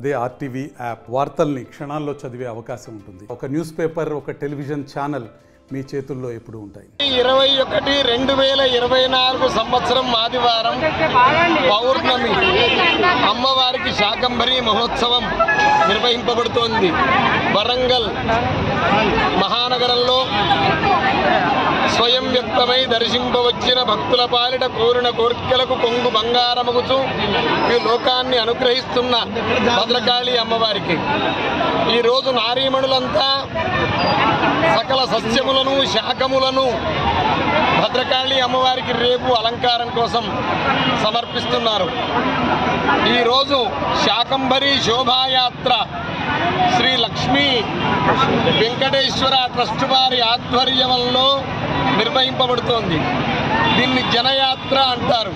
అదే RTV app వార్తల్ని క్షణాల్లో చదివే అవకాశం ఉంటుంది. ఒక న్యూస్ పేపర్, ఒక టెలివిజన్ ఛానల్ మీ చేతుల్లో ఎప్పుడూ ఉంటాయి. 21/2024 సంవత్సరం ఆదివారం పౌర్ణమి అమ్మవారికి శాకంబరి మహోత్సవం నిర్వహింపబడుతోంది. వరంగల్ మహానగరంలో స్వయం వ్యక్తమై దర్శింపవచ్చిన భక్తుల పాలిట కోరిన కోరికలకు కొంగు బంగారమగుచు ఈ లోకాన్ని అనుగ్రహిస్తున్న భద్రకాళి అమ్మవారికి ఈరోజు నారీమణులంతా సకల సస్యములను శాఖములను భద్రకాళి అమ్మవారికి రేపు అలంకారం కోసం సమర్పిస్తున్నారు. ఈరోజు శాకంబరి శోభాయాత్ర శ్రీ లక్ష్మీ వెంకటేశ్వర ట్రస్ట్ వారి ఆధ్వర్యంలో నిర్వహింపబడుతోంది. దీన్ని జనయాత్ర అంటారు.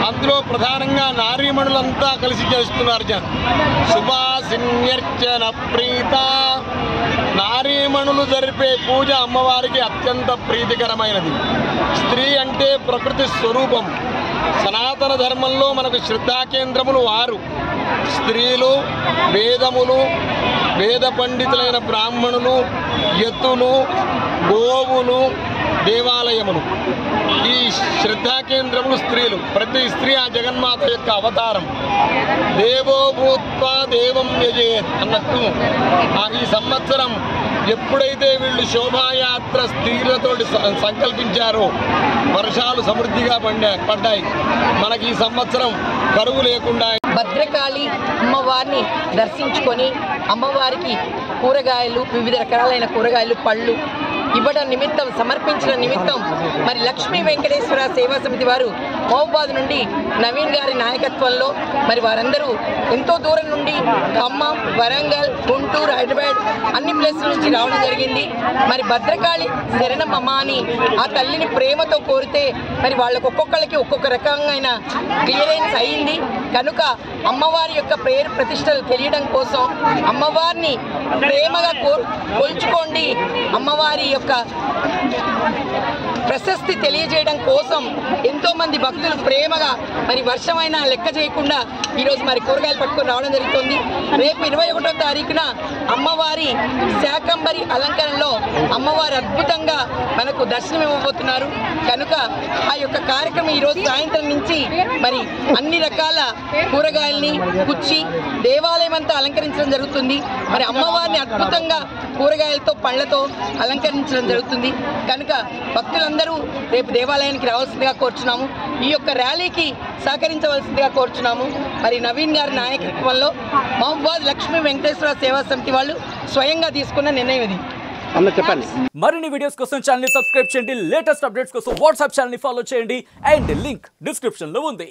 అందులో ప్రధానంగా నారీమణులంతా కలిసి చేస్తున్నారు. సుభాసిన్యర్చన ప్రీత నారీమణులు జరిపే పూజ అమ్మవారికి అత్యంత ప్రీతికరమైనది. స్త్రీ అంటే ప్రకృతి స్వరూపం. సనాతన ధర్మంలో మనకు శ్రద్ధా కేంద్రములు 6. స్త్రీలు, వేదములు, వేద పండితులైన బ్రాహ్మణులు, యతులు, గోవులు, దేవాలయములు. ఈ శ్రద్ధా కేంద్రములు స్త్రీలు. ప్రతి స్త్రీ ఆ జగన్మాత యొక్క అవతారం. దేవో భూత్వా దేవం యజేత్ అన్నట్టు ఈ సంవత్సరం ఎప్పుడైతే వీళ్ళు శోభాయాత్ర స్త్రీలతోటి సంకల్పించారో వర్షాలు సమృద్ధిగా పడ్డాయి. మనకి ఈ సంవత్సరం కరువు లేకుండా భద్రకాళి అమ్మవారిని దర్శించుకొని అమ్మవారికి కూరగాయలు, వివిధ రకాలైన కూరగాయలు, పళ్ళు ఇవ్వడం నిమిత్తం, సమర్పించిన నిమిత్తం మరి లక్ష్మీ వెంకటేశ్వర సేవా సమితి వారు మహబూబాద్ నుండి నవీన్ గారి నాయకత్వంలో మరి వారందరూ ఎంతో దూరం నుండి ఖమ్మం, వరంగల్, గుంటూరు, హైదరాబాద్ అన్ని ప్లేసుల నుంచి రావడం జరిగింది. మరి భద్రకాళి శరణమ్మ అని ఆ తల్లిని ప్రేమతో కోరితే మరి వాళ్ళకు ఒక్కొక్కరికి ఒక్కొక్క రకమైన క్లియరెన్స్ అయింది. కనుక అమ్మవారి యొక్క పేరు ప్రతిష్టలు తెలియడం కోసం అమ్మవారిని ప్రేమగా కొలుచుకోండి, అమ్మవారి యొక్క ప్రశస్తి తెలియజేయడం కోసం ఎంతోమంది భక్తులు ప్రేమగా మరి వర్షమైనా లెక్క చేయకుండా ఈరోజు మరి కూరగాయలు పట్టుకొని రావడం జరుగుతుంది. రేపు 21వ తారీఖున అమ్మవారి శాకంబరి అలంకరణలో అమ్మవారి అద్భుతంగా మనకు దర్శనం ఇవ్వబోతున్నారు. కనుక ఆ యొక్క కార్యక్రమం ఈరోజు సాయంత్రం నుంచి మరి అన్ని రకాల కూరగాయల్ని కుచ్చి దేవాలయం అంతా అలంకరించడం జరుగుతుంది. మరి అమ్మవారిని అద్భుతంగా కూరగాయలతో, పళ్ళతో అలంకరించడం జరుగుతుంది. కనుక భక్తులందరూ రేపు దేవాలయానికి రావాల్సిందిగా కోరుచున్నాము. ఈ యొక్క ర్యాలీకి సహకరించవలసిందిగా కోరుచున్నాము. మరి నవీన్ గారి నాయకత్వంలో మహబూబాద్ లక్ష్మీ వెంకటేశ్వర సేవా సమితి వాళ్ళు స్వయంగా తీసుకున్న నిర్ణయం ఇది. చెప్పండి. మరిన్ని వీడియోస్ కోసం ఛానల్ ని సబ్స్క్రైబ్ చేయండి. లేటెస్ట్ అప్డేట్స్ కోసం వాట్సాప్ ఛానల్ ని ఫాలో చేయండి. అండ్ లింక్ డిస్క్రిప్షన్ లో ఉంది.